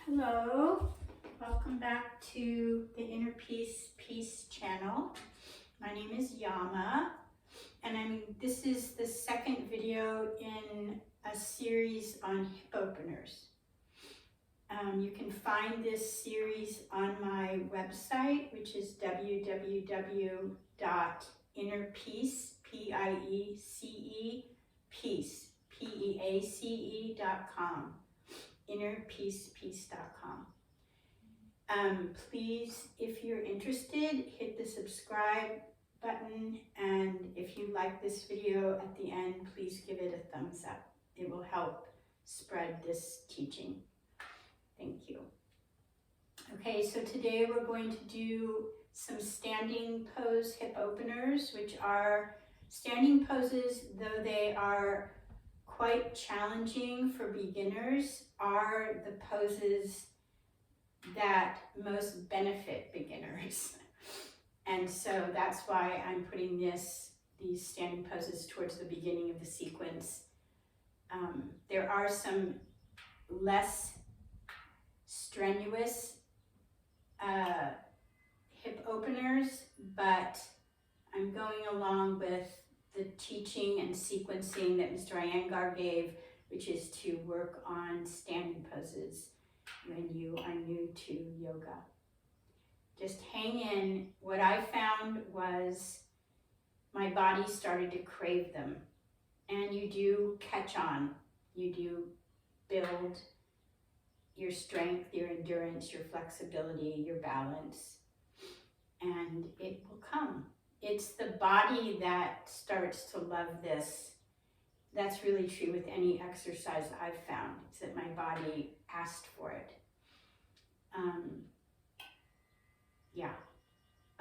Hello, welcome back to the Inner Peace channel. My name is Yama, and this is the second video in a series on hip openers. You can find this series on my website, which is www.innerpeace, peace.com. innerpeace.com. Please, if you're interested, hit the subscribe button, and if you like this video at the end, please give it a thumbs up. It will help spread this teaching. Thank you. Okay, so today we're going to do some standing pose hip openers, which are standing poses, though they are quite challenging for beginners, are the poses that most benefit beginners. And so that's why I'm putting these standing poses towards the beginning of the sequence. There are some less strenuous hip openers, but I'm going along with the teaching and sequencing that Mr. Iyengar gave, which is to work on standing poses when you are new to yoga. Just hang in. What I found was my body started to crave them, and you do catch on. You do build your strength, your endurance, your flexibility, your balance, and it will come. It's the body that starts to love this. That's really true with any exercise I've found. It's that my body asked for it. Yeah.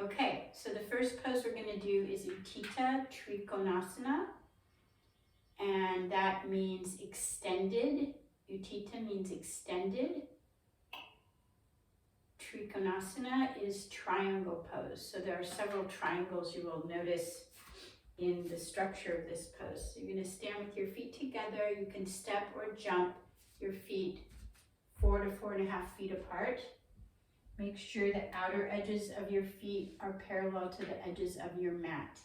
Okay, so the first pose we're going to do is Utthitha Trikonasana, and that means extended. Utthitha means extended. Trikonasana is triangle pose. So there are several triangles you will notice in the structure of this pose. So you're going to stand with your feet together. You can step or jump your feet 4 to 4.5 feet apart. Make sure the outer edges of your feet are parallel to the edges of your mat.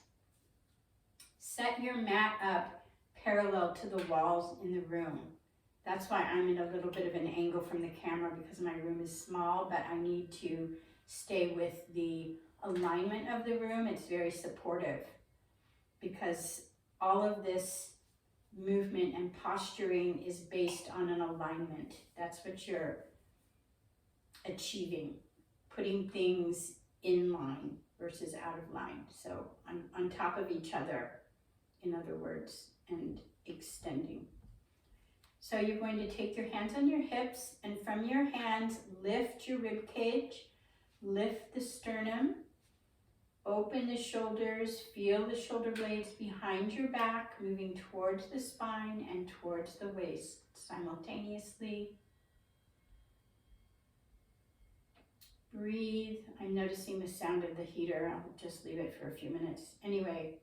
Set your mat up parallel to the walls in the room. That's why I'm in a little bit of an angle from the camera, because my room is small, but I need to stay with the alignment of the room. It's very supportive because all of this movement and posturing is based on an alignment. That's what you're achieving, putting things in line versus out of line. So on top of each other, in other words, and extending. So you're going to take your hands on your hips, and from your hands, lift your rib cage, lift the sternum, open the shoulders, feel the shoulder blades behind your back, moving towards the spine and towards the waist simultaneously. Breathe. I'm noticing the sound of the heater. I'll just leave it for a few minutes. Anyway,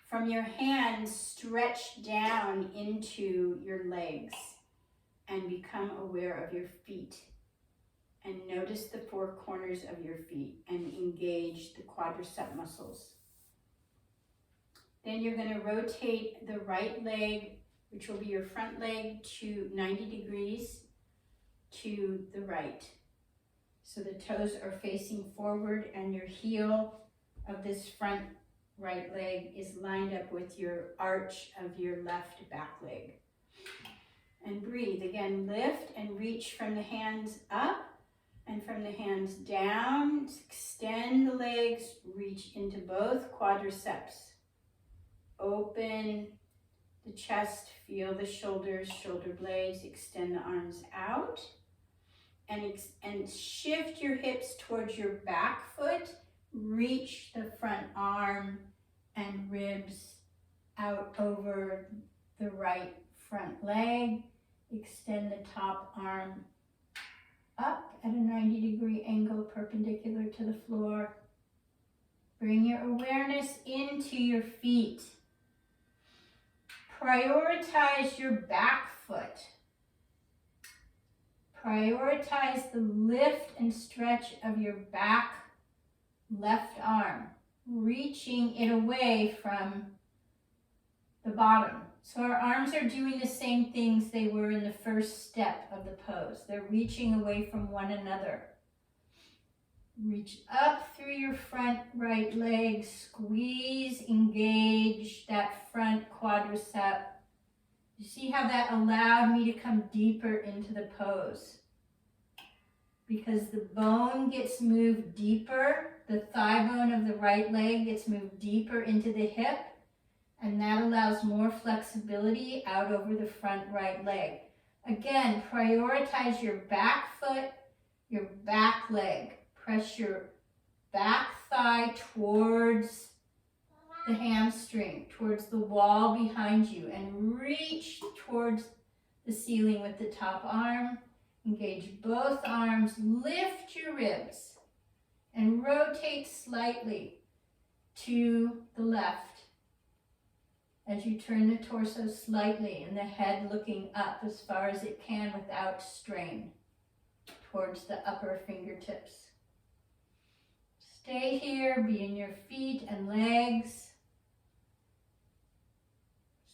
from your hands, stretch down into your legs and become aware of your feet. And notice the 4 corners of your feet and engage the quadricep muscles. Then you're going to rotate the right leg, which will be your front leg, to 90 degrees to the right. So the toes are facing forward and your heel of this front right leg is lined up with your arch of your left back leg. And breathe. Again, lift and reach from the hands up and from the hands down. Extend the legs, reach into both quadriceps. Open the chest, feel the shoulders, shoulder blades, extend the arms out. And shift your hips towards your back foot. Reach the front arm and ribs out over the right front leg. Extend the top arm up at a 90-degree angle perpendicular to the floor. Bring your awareness into your feet. Prioritize your back foot. Prioritize the lift and stretch of your back left arm, reaching it away from the bottom. So our arms are doing the same things they were in the first step of the pose. They're reaching away from one another. Reach up through your front right leg, squeeze, engage that front quadricep. You see how that allowed me to come deeper into the pose? Because the bone gets moved deeper, the thigh bone of the right leg gets moved deeper into the hip, and that allows more flexibility out over the front right leg. Again, prioritize your back foot, your back leg. Press your back thigh towards the hamstring, towards the wall behind you, and reach towards the ceiling with the top arm. Engage both arms, lift your ribs, and rotate slightly to the left as you turn the torso slightly and the head looking up as far as it can without strain towards the upper fingertips. Stay here, be in your feet and legs.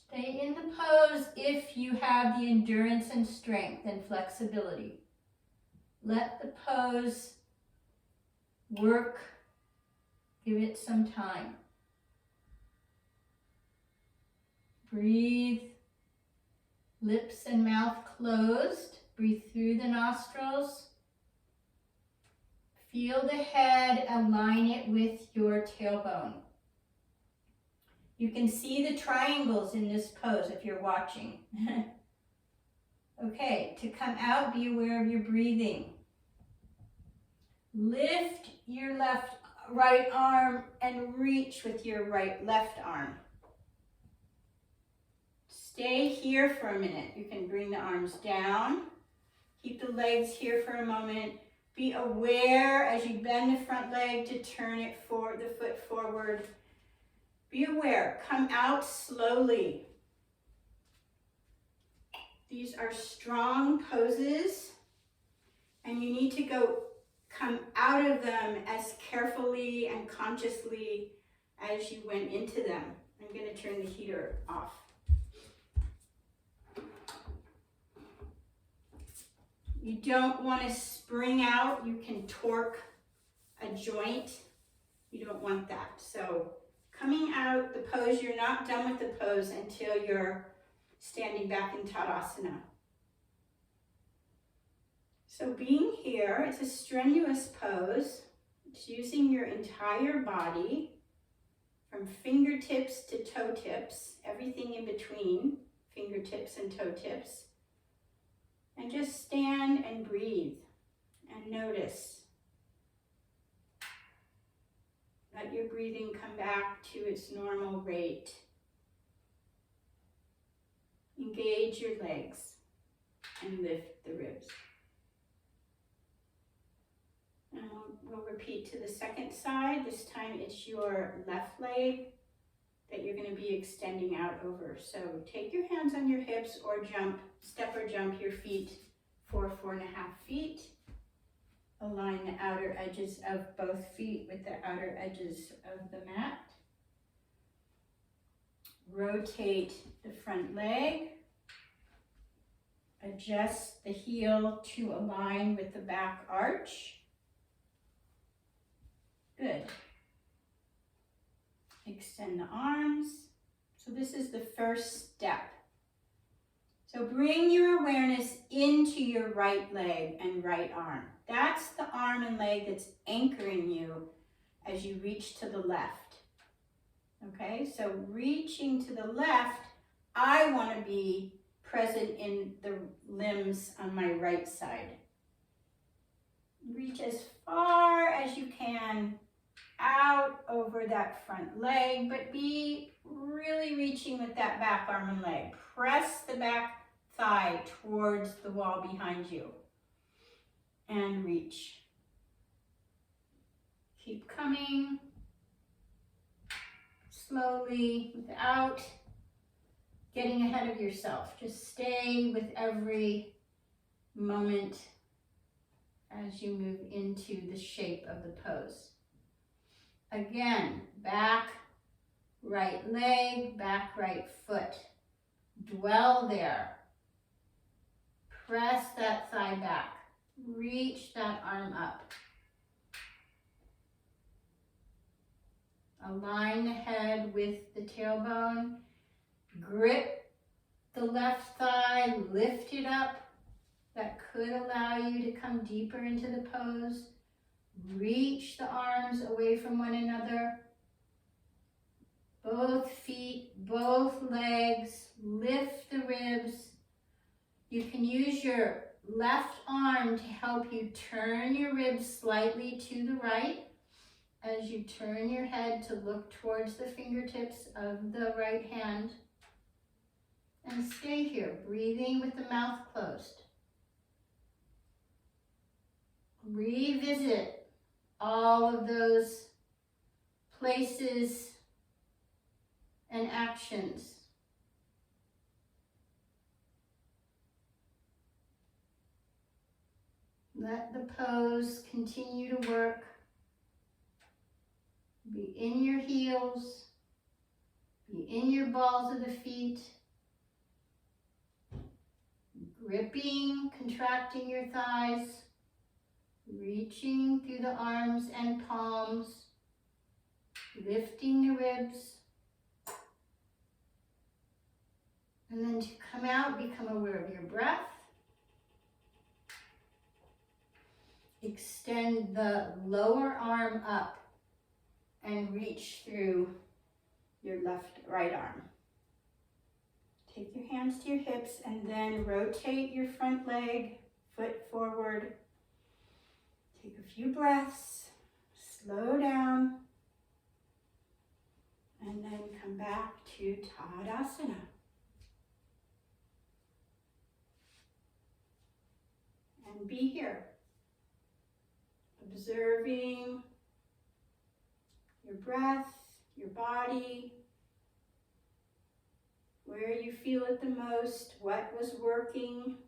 Stay in the pose if you have the endurance and strength and flexibility. Let the pose work. Give it some time. Breathe. Lips and mouth closed. Breathe through the nostrils. Feel the head, align it with your tailbone. You can see the triangles in this pose if you're watching. Okay, to come out, be aware of your breathing. Lift your right arm and reach with your left arm. Stay here for a minute. You can bring the arms down. Keep the legs here for a moment. Be aware as you bend the front leg to turn it forward, the foot forward. Be aware, come out slowly. These are strong poses, and you need to come out of them as carefully and consciously as you went into them. I'm going to turn the heater off. You don't want to spring out. You can torque a joint. You don't want that. So coming out the pose, you're not done with the pose until you're standing back in Tadasana. So being here, it's a strenuous pose. It's using your entire body from fingertips to toe tips, everything in between fingertips and toe tips. And just stand and breathe and notice. Let your breathing come back to its normal rate. Engage your legs and lift the ribs. And we'll repeat to the second side. This time it's your left leg that you're going to be extending out over. So take your hands on your hips or step or jump your feet 4.5 feet. Align the outer edges of both feet with the outer edges of the mat. Rotate the front leg. Adjust the heel to align with the back arch. Good. Extend the arms. So this is the first step. So bring your awareness into your right leg and right arm. That's the arm and leg that's anchoring you as you reach to the left. Okay, so reaching to the left, I want to be present in the limbs on my right side. Reach as far as you can out over that front leg, but be really reaching with that back arm and leg. Press the back thigh towards the wall behind you and reach. Keep coming slowly without getting ahead of yourself. Just stay with every moment as you move into the shape of the pose. Again, back, right leg, back, right foot. Dwell there. Press that thigh back. Reach that arm up. Align the head with the tailbone. Grip the left thigh, lift it up. That could allow you to come deeper into the pose. Reach the arms away from one another. Both feet, both legs, lift the ribs. You can use your left arm to help you turn your ribs slightly to the right as you turn your head to look towards the fingertips of the right hand. And stay here, breathing with the mouth closed. Revisit all of those places and actions. Let the pose continue to work. Be in your heels. Be in your balls of the feet. Gripping, contracting your thighs. Reaching through the arms and palms. Lifting the ribs. And then to come out, become aware of your breath. Extend the lower arm up and reach through your right arm. Take your hands to your hips and then rotate your front leg, foot forward. Take a few breaths, slow down, and then come back to Tadasana. And be here, observing your breath, your body, where you feel it the most, what was working.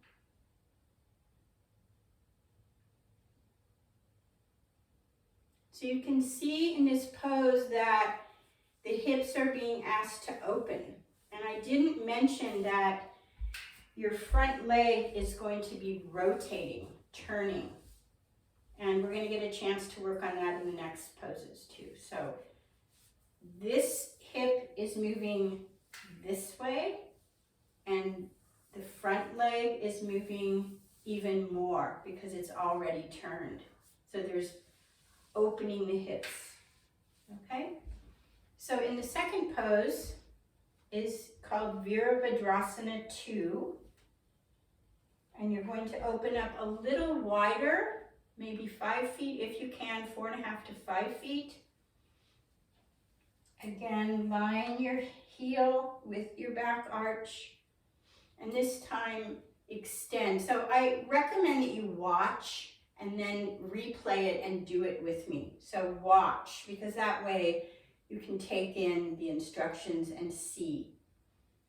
So you can see in this pose that the hips are being asked to open. And I didn't mention that your front leg is going to be rotating, turning. And we're going to get a chance to work on that in the next poses too. So this hip is moving this way, and the front leg is moving even more because it's already turned. So there's opening the hips, okay? So in the second pose is called Virabadrasana 2. And you're going to open up a little wider, maybe 5 feet if you can, 4.5 to 5 feet. Again, line your heel with your back arch. And this time, extend. So I recommend that you watch and then replay it and do it with me. So watch, because that way you can take in the instructions and see.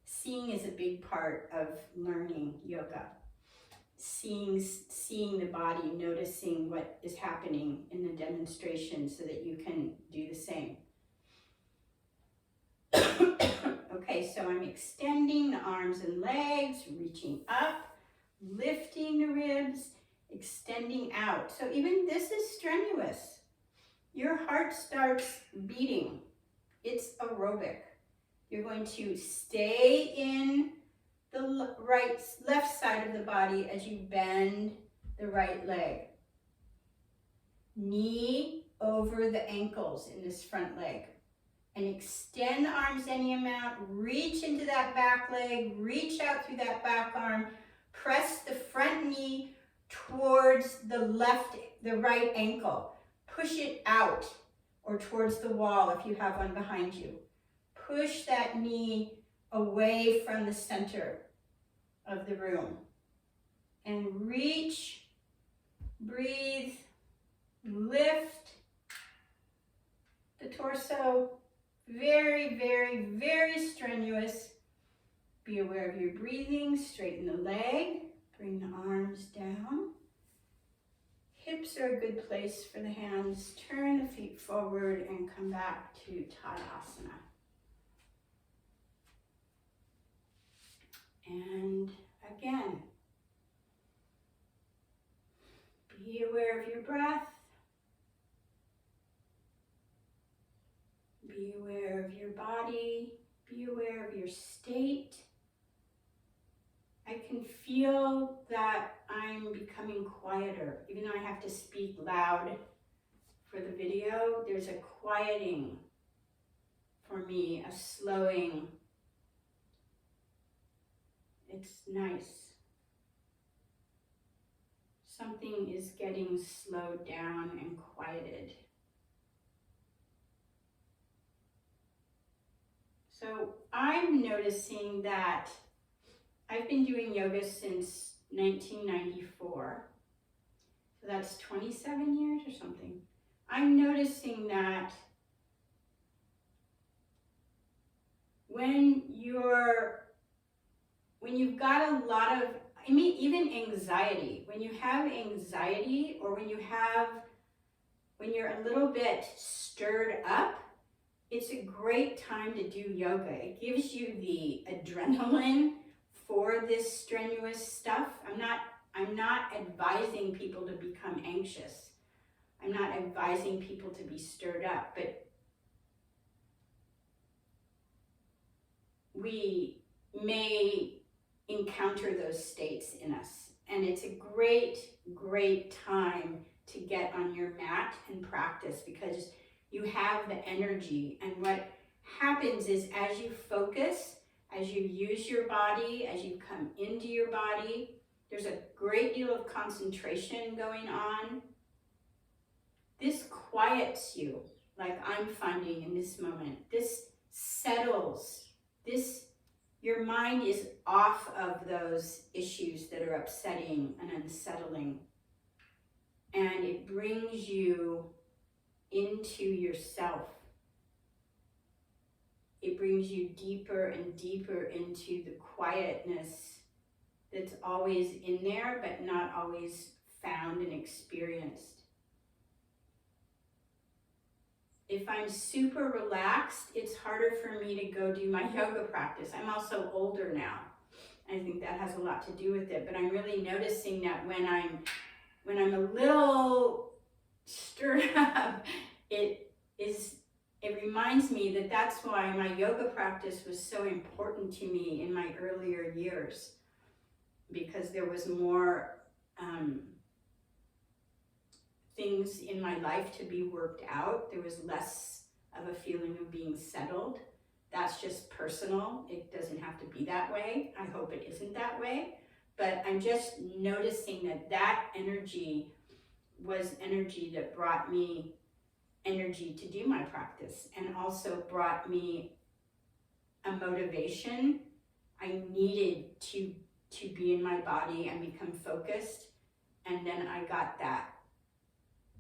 Seeing is a big part of learning yoga. Seeing the body, noticing what is happening in the demonstration so that you can do the same. Okay, so I'm extending the arms and legs, reaching up, lifting the ribs, extending out. So even this is strenuous. Your heart starts beating. It's aerobic. You're going to stay in the left side of the body as you bend the right leg. Knee over the ankles in this front leg. And extend the arms any amount. Reach into that back leg. Reach out through that back arm. Press the front knee towards the right ankle. Push it out or towards the wall if you have one behind you. Push that knee away from the center of the room. And reach, breathe, lift the torso. Very, very, very strenuous. Be aware of your breathing. Straighten the leg. Bring the arms down. hips are a good place for the hands. Turn the feet forward and come back to Tadasana. And again, be aware of your breath. Be aware of your body. Be aware of your state. I can feel that I'm becoming quieter. Even though I have to speak loud for the video, there's a quieting for me, a slowing. It's nice. Something is getting slowed down and quieted. So I'm noticing that I've been doing yoga since 1994. So that's 27 years or something. I'm noticing that when you've got a lot of, even anxiety, when you have anxiety or when you're a little bit stirred up, it's a great time to do yoga. It gives you the adrenaline for this strenuous stuff. I'm not advising people to become anxious. I'm not advising people to be stirred up, but we may encounter those states in us. And it's a great, great time to get on your mat and practice because you have the energy. And what happens is as you focus, as you use your body, as you come into your body, there's a great deal of concentration going on. This quiets you, like I'm finding in this moment. This settles. Your mind is off of those issues that are upsetting and unsettling. And it brings you into yourself. It brings you deeper and deeper into the quietness that's always in there, but not always found and experienced. If I'm super relaxed, it's harder for me to go do my yoga practice. I'm also older now. I think that has a lot to do with it, but I'm really noticing that when I'm a little stirred up, it reminds me that that's why my yoga practice was so important to me in my earlier years, because there was more things in my life to be worked out. There was less of a feeling of being settled. That's just personal. It doesn't have to be that way. I hope it isn't that way. But I'm just noticing that energy was energy that brought me energy to do my practice and also brought me a motivation. I needed to be in my body and become focused. And then I got that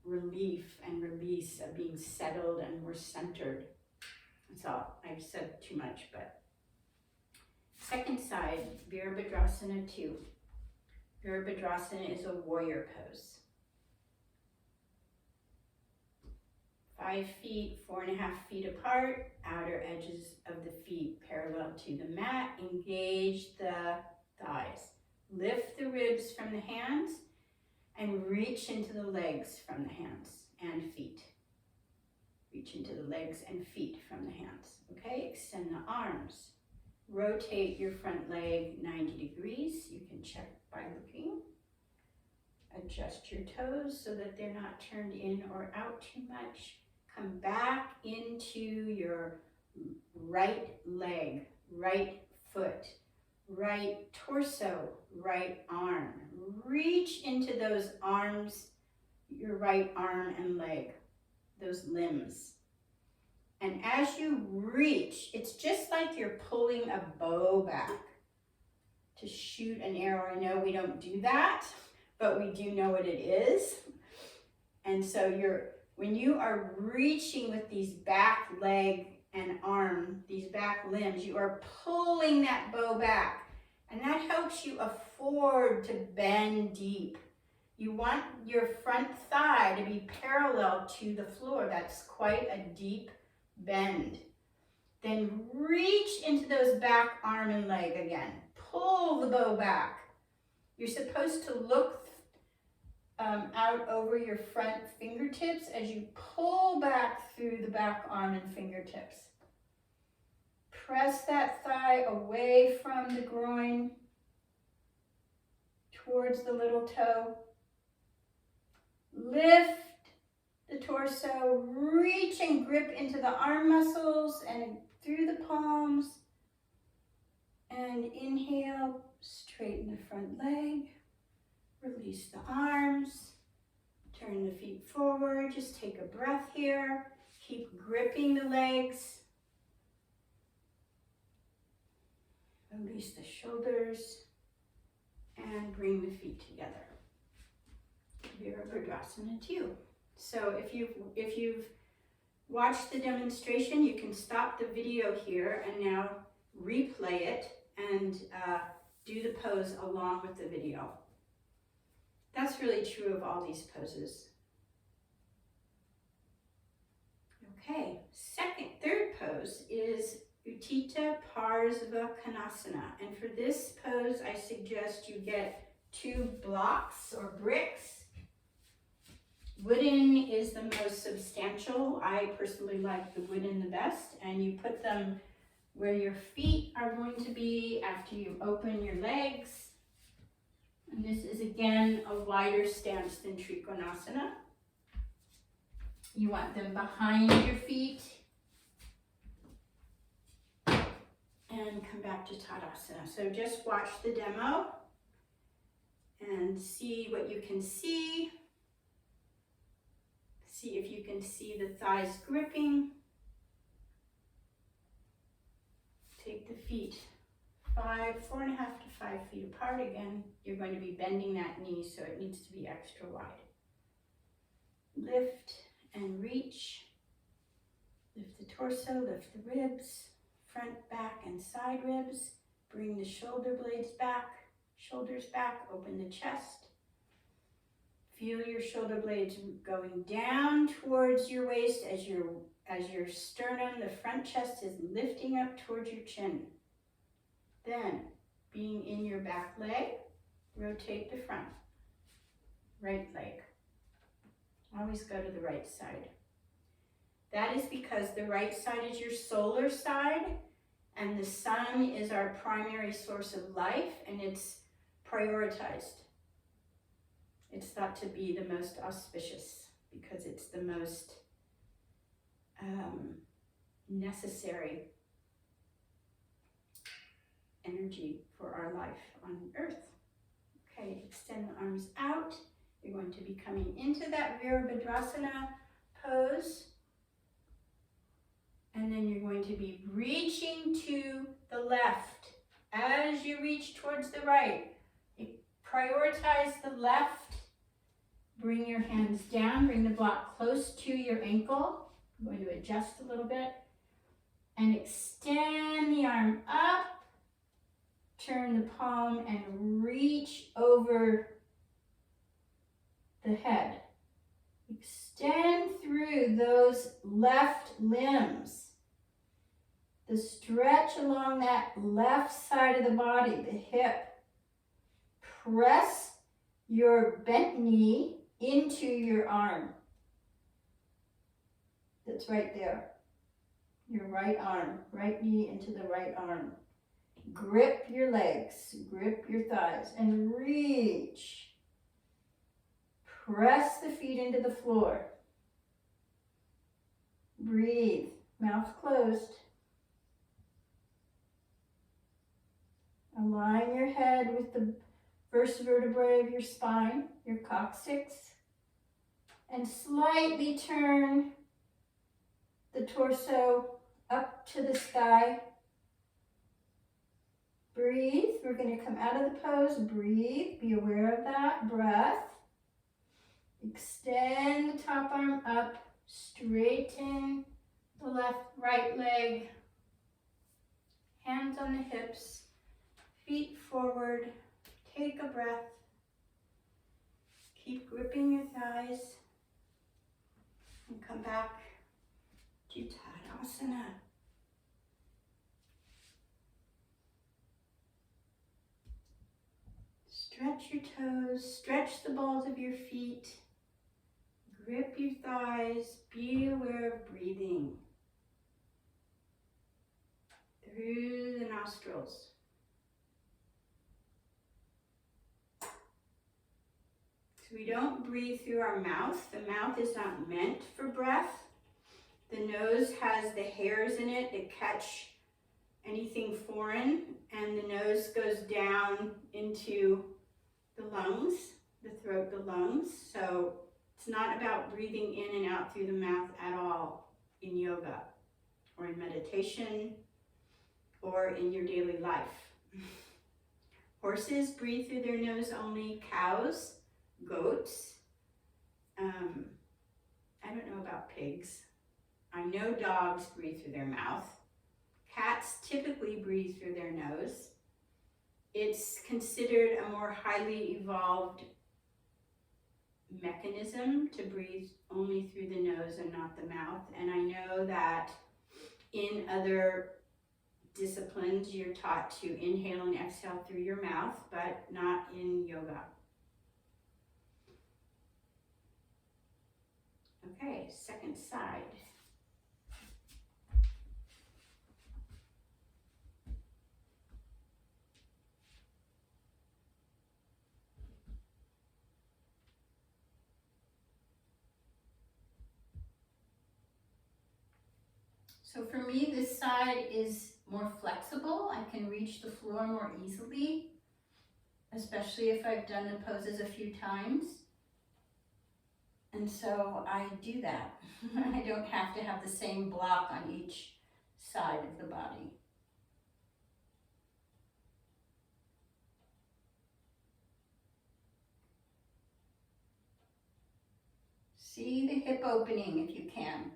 relief and release of being settled and more centered. That's all. I've said too much, but second side, Virabadrasana 2. Virabadrasana is a warrior pose. 5 feet, 4.5 feet apart, outer edges of the feet parallel to the mat. Engage the thighs. Lift the ribs from the hands and reach into the legs from the hands and feet. Reach into the legs and feet from the hands. Okay, extend the arms. Rotate your front leg 90 degrees. You can check by looking. Adjust your toes so that they're not turned in or out too much. Come back into your right leg, right foot, right torso, right arm. Reach into those arms, your right arm and leg, those limbs. And as you reach, it's just like you're pulling a bow back to shoot an arrow. I know we don't do that, but we do know what it is. And so when you are reaching with these back leg and arm, these back limbs, you are pulling that bow back. And that helps you afford to bend deep You want your front thigh to be parallel to the floor. That's quite a deep bend. Then reach into those back arm and leg again. Pull the bow back. You're supposed to look out over your front fingertips as you pull back through the back arm and fingertips. Press that thigh away from the groin towards the little toe. Lift the torso, reach and grip into the arm muscles and through the palms. And inhale, straighten the front leg. Release the arms. Turn the feet forward. Just take a breath here. Keep gripping the legs. Release the shoulders. And bring the feet together. Virabadrasana 2. So if you've watched the demonstration, you can stop the video here and now replay it and do the pose along with the video. That's really true of all these poses. Okay, third pose is Utthitha Parsvakonasana. And for this pose, I suggest you get 2 blocks or bricks. Wooden is the most substantial. I personally like the wooden the best. And you put them where your feet are going to be after you open your legs. And this is again a wider stance than Trikonasana. You want them behind your feet. And come back to Tadasana. So just watch the demo and see what you can see. See if you can see the thighs gripping. Take the feet 4.5 to 5 feet apart again. You're going to be bending that knee, so it needs to be extra wide. Lift and reach. Lift the torso, lift the ribs, front, back, and side ribs. Bring the shoulder blades back, shoulders back, open the chest. Feel your shoulder blades going down towards your waist as your sternum, the front chest is lifting up towards your chin. Then, being in your back leg, rotate the front, right leg. Always go to the right side. That is because the right side is your solar side, and the sun is our primary source of life, and it's prioritized. It's thought to be the most auspicious because it's the most necessary energy for our life on earth. Okay, extend the arms out. You're going to be coming into that Virabadrasana pose. And then you're going to be reaching to the left. As you reach towards the right, you prioritize the left. Bring your hands down, bring the block close to your ankle. I'm going to adjust a little bit. And extend the arm up. Turn the palm and reach over the head. Extend through those left limbs. The stretch along that left side of the body, the hip. Press your bent knee into your arm. That's right there. Your right arm, right knee into the right arm. Grip your legs, grip your thighs, and reach. Press the feet into the floor. Breathe, mouth closed. Align your head with the first vertebrae of your spine, your coccyx, and slightly turn the torso up to the sky. Breathe. We're going to come out of the pose. Breathe. Be aware of that. Breath. Extend the top arm up. Straighten the right leg. Hands on the hips. Feet forward. Take a breath. Keep gripping your thighs and come back to Tadasana. Stretch your toes, stretch the balls of your feet, grip your thighs, be aware of breathing through the nostrils. So we don't breathe through our mouth. The mouth is not meant for breath. The nose has the hairs in it that catch anything foreign, and the nose goes down into the lungs, the throat, the lungs. So it's not about breathing in and out through the mouth at all in yoga or in meditation or in your daily life. Horses breathe through their nose only. Cows, goats. I don't know about pigs. I know dogs breathe through their mouth. Cats typically breathe through their nose. It's considered a more highly evolved mechanism to breathe only through the nose and not the mouth. And I know that in other disciplines you're taught to inhale and exhale through your mouth, but not in yoga. Okay, second side. So for me, this side is more flexible. I can reach the floor more easily, especially if I've done the poses a few times. And so I do that. I don't have to have the same block on each side of the body. See the hip opening if you can.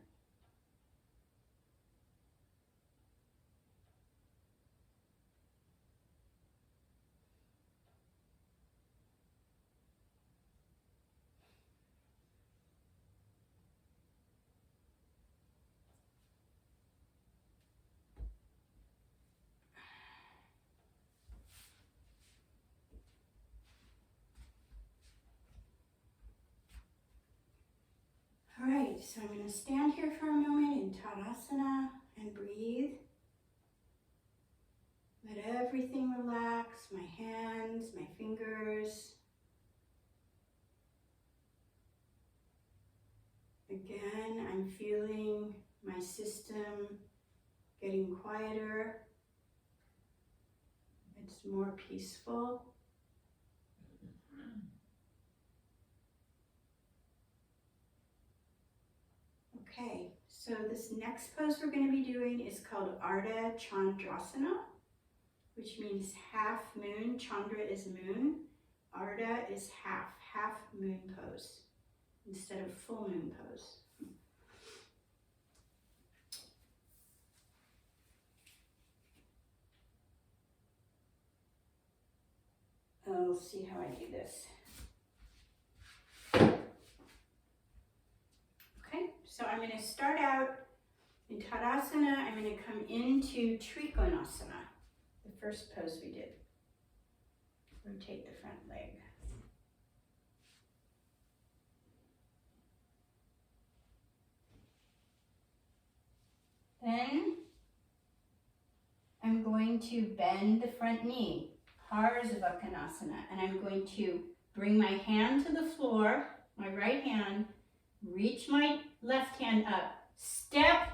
All right, so I'm going to stand here for a moment in Tadasana and breathe. Let everything relax, my hands, my fingers. Again, I'm feeling my system getting quieter. It's more peaceful. Okay, so this next pose we're going to be doing is called ArdhaChandrasana, which means half moon. Chandra is moon. Ardha is half moon pose instead of full moon pose. I'll see how I do this. Okay, so I'm going to start out in Tadasana. I'm going to come into Trikonasana, the first pose we did. Rotate the front leg. Then I'm going to bend the front knee, Parsvakonasana, and I'm going to bring my hand to the floor, my right hand, reach my left hand up, step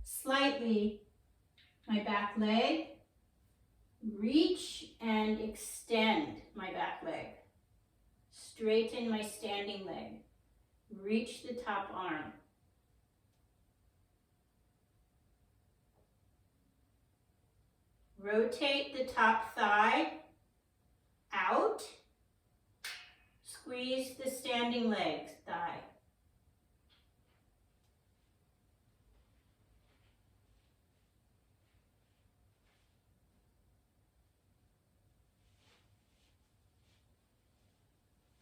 slightly my back leg, reach and extend my back leg, straighten my standing leg, reach the top arm. Rotate the top thigh out, squeeze the standing leg, thigh.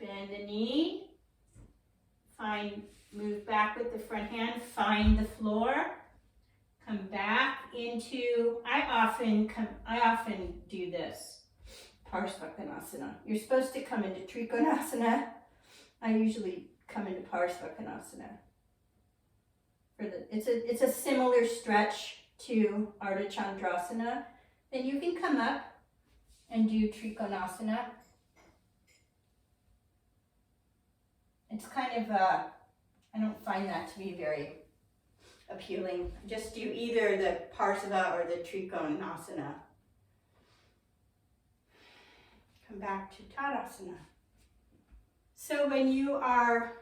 Bend the knee, Move back with the front hand, find the floor, come back into, I often do this, Parsvakonasana. You're supposed to come into Trikonasana. I usually come into Parsvakonasana. It's a similar stretch to ArdhaChandrasana. Then you can come up and do Trikonasana. It's kind of I don't find that to be very appealing. Just do either the Parsva or the Trikonasana. Come back to Tadasana. So when you are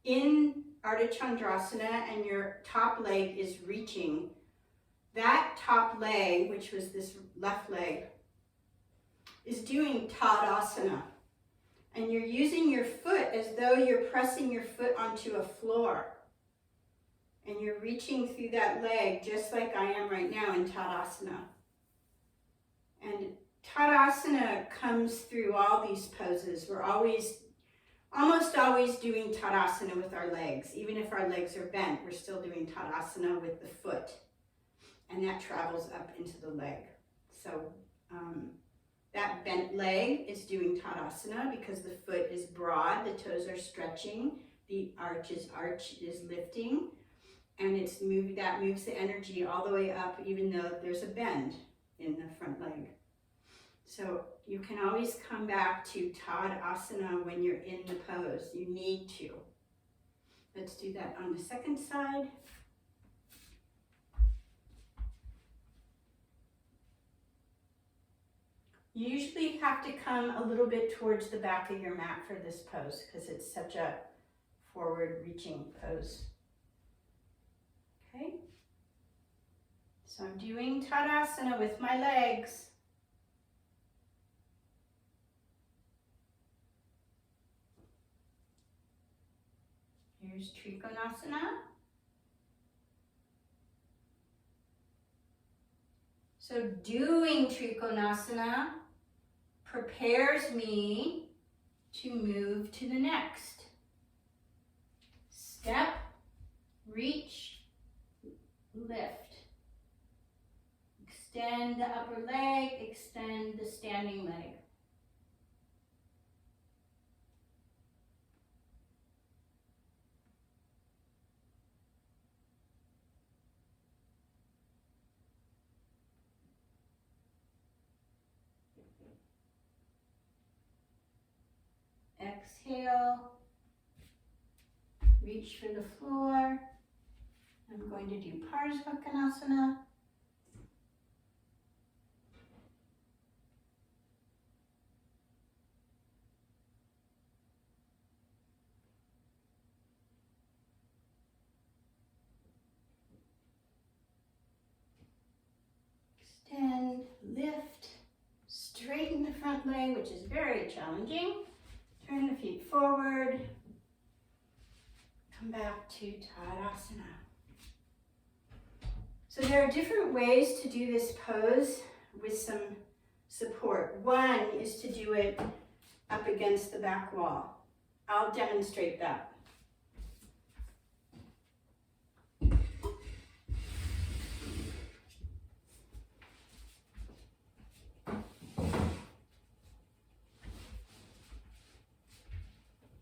in ArdhaChandrasana and your top leg is reaching, that top leg, which was this left leg, is doing Tadasana. And you're using your foot as though you're pressing your foot onto a floor. And you're reaching through that leg just like I am right now in Tadasana. And Tadasana comes through all these poses. We're almost always doing Tadasana with our legs. Even if our legs are bent, we're still doing Tadasana with the foot. And that travels up into the leg. So that bent leg is doing Tadasana because the foot is broad, the toes are stretching, the arch is lifting, and that moves the energy all the way up even though there's a bend in the front leg. So you can always come back to Tadasana when you're in the pose. You need to. Let's do that on the second side. You usually have to come a little bit towards the back of your mat for this pose because it's such a forward reaching pose. Okay? So I'm doing Tadasana with my legs. Here's Trikonasana. So doing Trikonasana prepares me to move to the next. Step, reach, lift. Extend the upper leg, extend the standing leg. Exhale, reach for the floor. I'm going to do Parsvakonasana. Extend, lift, straighten the front leg, which is very challenging. Turn the feet forward. Come back to Tadasana. So there are different ways to do this pose with some support. One is to do it up against the back wall. I'll demonstrate that.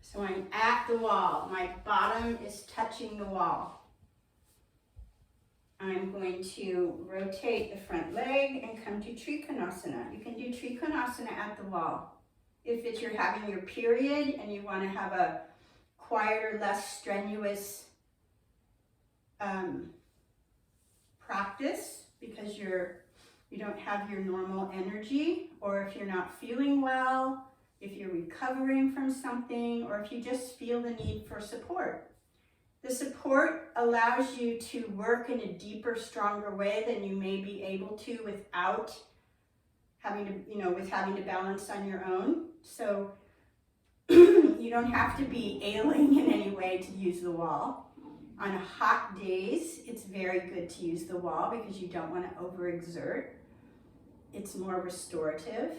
So I'm at the wall. My bottom is touching the wall. I'm going to rotate the front leg and come to Trikonasana. You can do Trikonasana at the wall. If you're having your period and you want to have a quieter, less strenuous practice because you don't have your normal energy, or if you're not feeling well, if you're recovering from something, or if you just feel the need for support. The support allows you to work in a deeper, stronger way than you may be able to without having to balance on your own. So you don't have to be ailing in any way to use the wall. On hot days, it's very good to use the wall because you don't want to overexert. It's more restorative,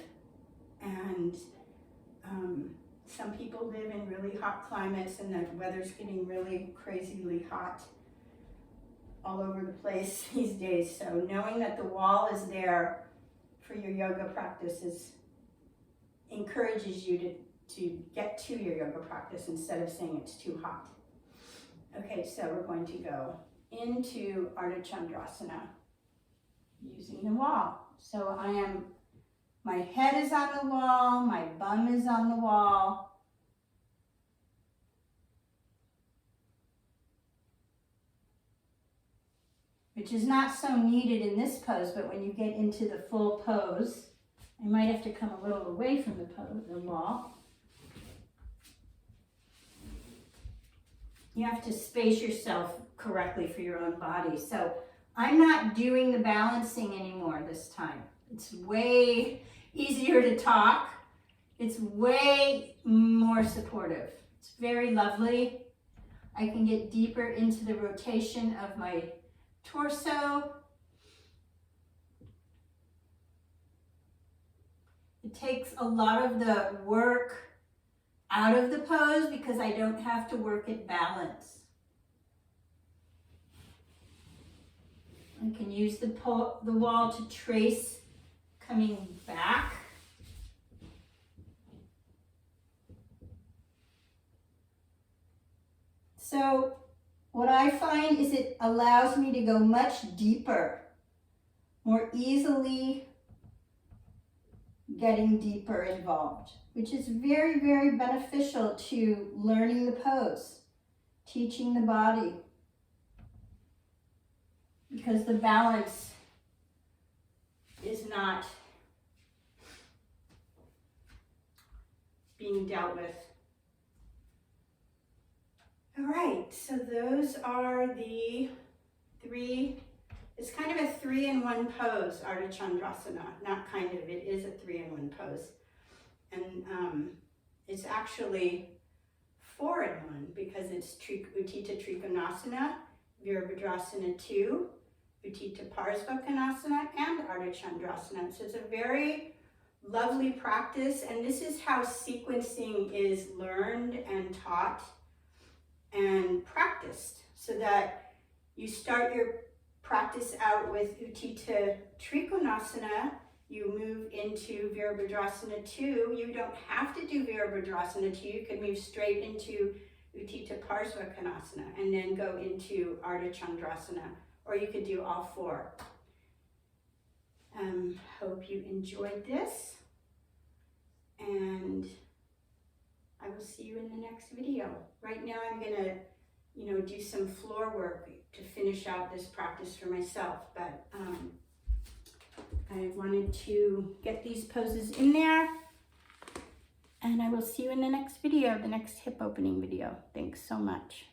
and Some people live in really hot climates and the weather's getting really crazily hot all over the place these days. So knowing that the wall is there for your yoga practice encourages you to get to your yoga practice instead of saying it's too hot. Okay, so we're going to go into ArdhaChandrasana using the wall. So my head is on the wall, my bum is on the wall. Which is not so needed in this pose, but when you get into the full pose, I might have to come a little away from the wall. You have to space yourself correctly for your own body. So I'm not doing the balancing anymore this time. It's way easier to talk. It's way more supportive. It's very lovely. I can get deeper into the rotation of my torso. It takes a lot of the work out of the pose because I don't have to work at balance. I can use the wall to trace coming back. So what I find is it allows me to go much deeper, more easily getting deeper involved, which is very, very beneficial to learning the pose, teaching the body, because the balance is not being dealt with. All right, so those are the three. It's kind of a 3-in-1 pose, ArdhaChandrasana. Not kind of, it is a 3-in-1 pose. And it's actually 4-in-1 because it's Utthitha Trikonasana, Virabadrasana 2, Utthitha Parsvakonasana, and ArdhaChandrasana. So it's a very lovely practice, and this is how sequencing is learned and taught and practiced, so that you start your practice out with Utthitha Trikonasana, you move into Virabadrasana 2. You don't have to do Virabadrasana 2, you can move straight into Utthitha Parsvakonasana and then go into ArdhaChandrasana, or you could do all 4. Hope you enjoyed this, and I will see you in the next video. Right now I'm gonna, do some floor work to finish out this practice for myself, but I wanted to get these poses in there, and I will see you in the next video, the next hip opening video. Thanks so much.